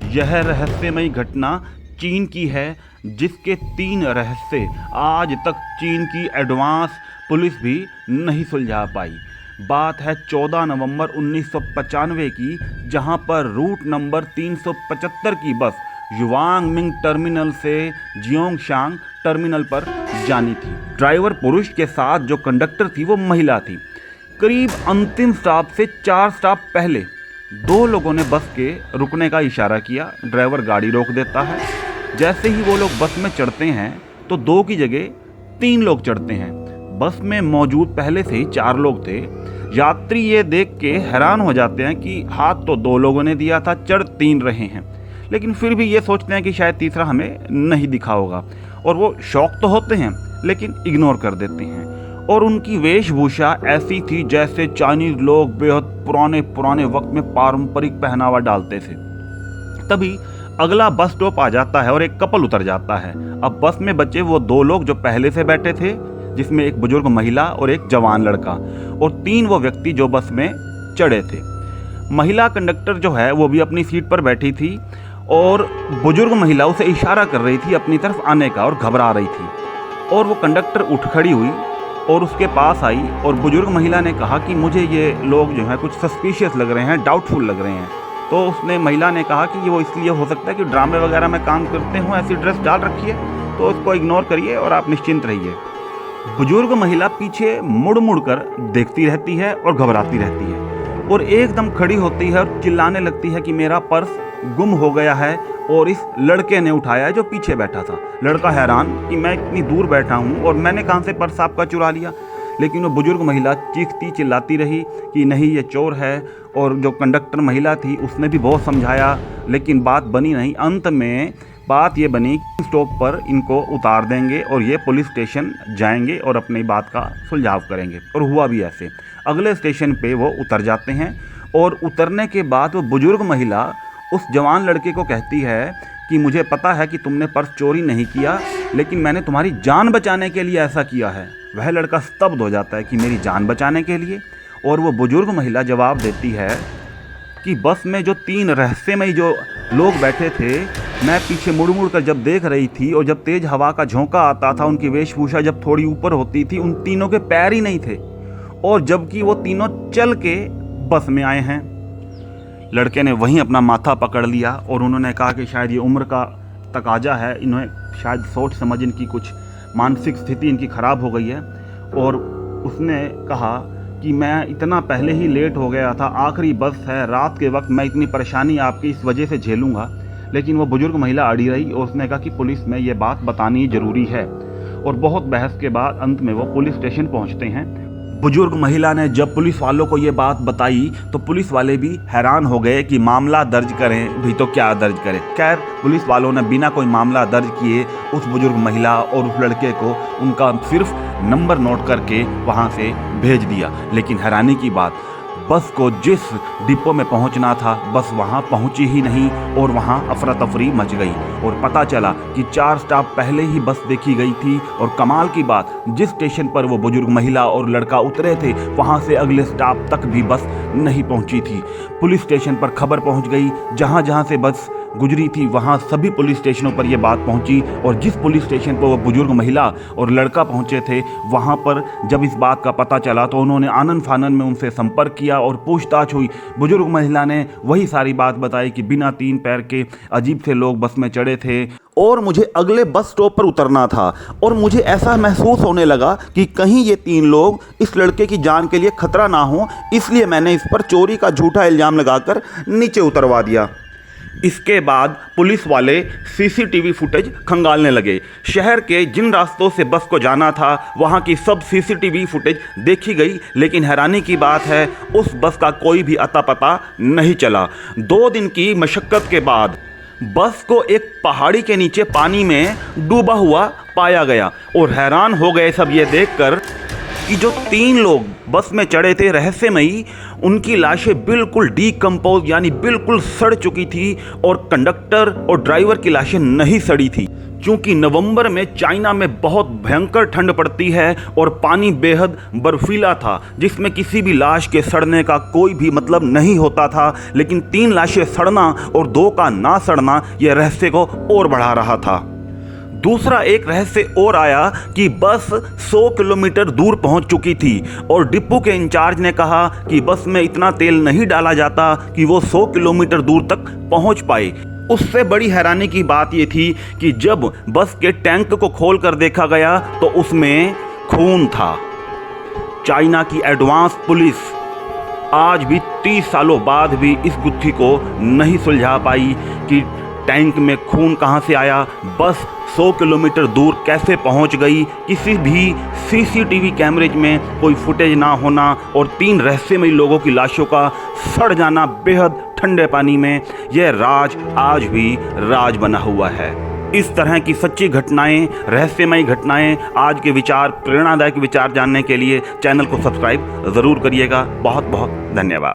यह रहस्यमयी घटना चीन की है, जिसके 3 रहस्य आज तक चीन की एडवांस पुलिस भी नहीं सुलझा पाई। बात है 14 नवंबर 1995 की, जहां पर रूट नंबर 375 की बस युवांग मिंग टर्मिनल से जियोंगशांग टर्मिनल पर जानी थी। ड्राइवर पुरुष के साथ जो कंडक्टर थी वो महिला थी। करीब अंतिम स्टॉप से 4 स्टॉप पहले 2 लोगों ने बस के रुकने का इशारा किया। ड्राइवर गाड़ी रोक देता है। जैसे ही वो लोग बस में चढ़ते हैं तो 2 की जगह 3 लोग चढ़ते हैं। बस में मौजूद पहले से ही 4 लोग थे। यात्री ये देख के हैरान हो जाते हैं कि हाथ तो 2 लोगों ने दिया था, चढ़ 3 रहे हैं, लेकिन फिर भी ये सोचते हैं कि शायद तीसरा हमें नहीं दिखा होगा, और वो शौक तो होते हैं लेकिन इग्नोर कर देते हैं। और उनकी वेशभूषा ऐसी थी जैसे चाइनीज लोग बेहद पुराने वक्त में पारंपरिक पहनावा डालते थे। तभी अगला बस स्टॉप आ जाता है और एक कपल उतर जाता है। अब बस में बचे वो 2 लोग जो पहले से बैठे थे, जिसमें एक बुजुर्ग महिला और एक जवान लड़का, और 3 वो व्यक्ति जो बस में चढ़े थे। महिला कंडक्टर जो है वो भी अपनी सीट पर बैठी थी और बुजुर्ग महिला उसे इशारा कर रही थी अपनी तरफ आने का और घबरा रही थी। और वो कंडक्टर उठ खड़ी हुई और उसके पास आई और बुजुर्ग महिला ने कहा कि मुझे ये लोग जो है कुछ सस्पिशियस लग रहे हैं, डाउटफुल लग रहे हैं। तो उसने महिला ने कहा कि ये वो इसलिए हो सकता है कि ड्रामे वगैरह में काम करते हों, ऐसी ड्रेस डाल रखी है, तो उसको इग्नोर करिए और आप निश्चिंत रहिए। बुजुर्ग महिला पीछे मुड़ कर देखती रहती है और घबराती रहती है और एकदम खड़ी होती है और चिल्लाने लगती है कि मेरा पर्स गुम हो गया है और इस लड़के ने उठाया है जो पीछे बैठा था। लड़का हैरान कि मैं इतनी दूर बैठा हूँ और मैंने कहाँ से पर्स आपका चुरा लिया, लेकिन वो बुजुर्ग महिला चीखती चिल्लाती रही कि नहीं ये चोर है। और जो कंडक्टर महिला थी उसने भी बहुत समझाया, लेकिन बात बनी नहीं। अंत में बात ये बनी कि स्टॉप पर इनको उतार देंगे और ये पुलिस स्टेशन जाएंगे और अपनी बात का सुलझाव करेंगे। और हुआ भी ऐसे। अगले स्टेशन पे वो उतर जाते हैं और उतरने के बाद वो बुजुर्ग महिला उस जवान लड़के को कहती है कि मुझे पता है कि तुमने पर्स चोरी नहीं किया, लेकिन मैंने तुम्हारी जान बचाने के लिए ऐसा किया है। वह लड़का स्तब्ध हो जाता है कि मेरी जान बचाने के लिए। और वो बुजुर्ग महिला जवाब देती है कि बस में जो 3 रहस्यमयी जो लोग बैठे थे, मैं पीछे मुड़ कर जब देख रही थी और जब तेज हवा का झोंका आता था, उनकी वेशभूषा जब थोड़ी ऊपर होती थी, उन तीनों के पैर ही नहीं थे, और जबकि वो तीनों चल के बस में आए हैं। लड़के ने वहीं अपना माथा पकड़ लिया और उन्होंने कहा कि शायद ये उम्र का तकाजा है, इन्हें शायद सोच समझ इनकी कुछ मानसिक स्थिति इनकी ख़राब हो गई है। और उसने कहा कि मैं इतना पहले ही लेट हो गया था, आखिरी बस है, रात के वक्त मैं इतनी परेशानी आपकी इस वजह से झेलूंगा। लेकिन वो बुजुर्ग महिला अड़ी रही और उसने कहा कि पुलिस में ये बात बतानी ज़रूरी है। और बहुत बहस के बाद अंत में वो पुलिस स्टेशन पहुंचते हैं। बुजुर्ग महिला ने जब पुलिस वालों को ये बात बताई तो पुलिस वाले भी हैरान हो गए कि मामला दर्ज करें भी तो क्या दर्ज करें। खैर, पुलिस वालों ने बिना कोई मामला दर्ज किए उस बुजुर्ग महिला और उस लड़के को उनका सिर्फ नंबर नोट करके वहाँ से भेज दिया। लेकिन हैरानी की बात, बस को जिस डिपो में पहुंचना था बस वहां पहुंची ही नहीं और वहां अफरा तफरी मच गई। और पता चला कि 4 स्टॉप पहले ही बस देखी गई थी। और कमाल की बात, जिस स्टेशन पर वो बुजुर्ग महिला और लड़का उतरे थे वहां से अगले स्टॉप तक भी बस नहीं पहुंची थी। पुलिस स्टेशन पर खबर पहुंच गई, जहां जहां से बस गुजरी थी वहां सभी पुलिस स्टेशनों पर यह बात पहुंची। और जिस पुलिस स्टेशन पर वो बुजुर्ग महिला और लड़का पहुंचे थे वहां पर जब इस बात का पता चला तो उन्होंने आनन फानन में उनसे संपर्क किया और पूछताछ हुई। बुजुर्ग महिला ने वही सारी बात बताई कि बिना 3 पैर के अजीब से लोग बस में चढ़े थे और मुझे अगले बस स्टॉप पर उतरना था और मुझे ऐसा महसूस होने लगा कि कहीं ये 3 लोग इस लड़के की जान के लिए खतरा ना हो, इसलिए मैंने इस पर चोरी का झूठा इल्ज़ाम लगाकर नीचे उतरवा दिया। इसके बाद पुलिस वाले सीसीटीवी फुटेज खंगालने लगे। शहर के जिन रास्तों से बस को जाना था वहां की सब सीसीटीवी फुटेज देखी गई, लेकिन हैरानी की बात है उस बस का कोई भी अता पता नहीं चला। 2 दिन की मशक्क़त के बाद बस को एक पहाड़ी के नीचे पानी में डूबा हुआ पाया गया। और हैरान हो गए सब ये देखकर कि जो 3 लोग बस में चढ़े थे रहस्यमयी, उनकी लाशें बिल्कुल डीकम्पोज यानी बिल्कुल सड़ चुकी थी और कंडक्टर और ड्राइवर की लाशें नहीं सड़ी थी। क्योंकि नवंबर में चाइना में बहुत भयंकर ठंड पड़ती है और पानी बेहद बर्फीला था, जिसमें किसी भी लाश के सड़ने का कोई भी मतलब नहीं होता था। लेकिन 3 लाशें सड़ना और 2 का ना सड़ना यह रहस्य को और बढ़ा रहा था। दूसरा एक रहस्य और आया कि बस 100 किलोमीटर दूर पहुंच चुकी थी और डिपो के इंचार्ज ने कहा कि बस में इतना तेल नहीं डाला जाता कि वो 100 किलोमीटर दूर तक पहुंच पाए। उससे बड़ी हैरानी की बात ये थी कि जब बस के टैंक को खोल कर देखा गया तो उसमें खून था। चाइना की एडवांस पुलिस आज भी 30 सालों बाद भी इस गुत्थी को नहीं सुलझा पाई कि टैंक में खून कहां से आया, बस 100 किलोमीटर दूर कैसे पहुंच गई। किसी भी सीसीटीवी कैमरेज में कोई फुटेज ना होना और 3 रहस्यमयी लोगों की लाशों का सड़ जाना बेहद ठंडे पानी में, यह राज आज भी राज बना हुआ है। इस तरह की सच्ची घटनाएं, रहस्यमयी घटनाएं, आज के विचार, प्रेरणादायक विचार जानने के लिए चैनल को सब्सक्राइब ज़रूर करिएगा। बहुत बहुत धन्यवाद।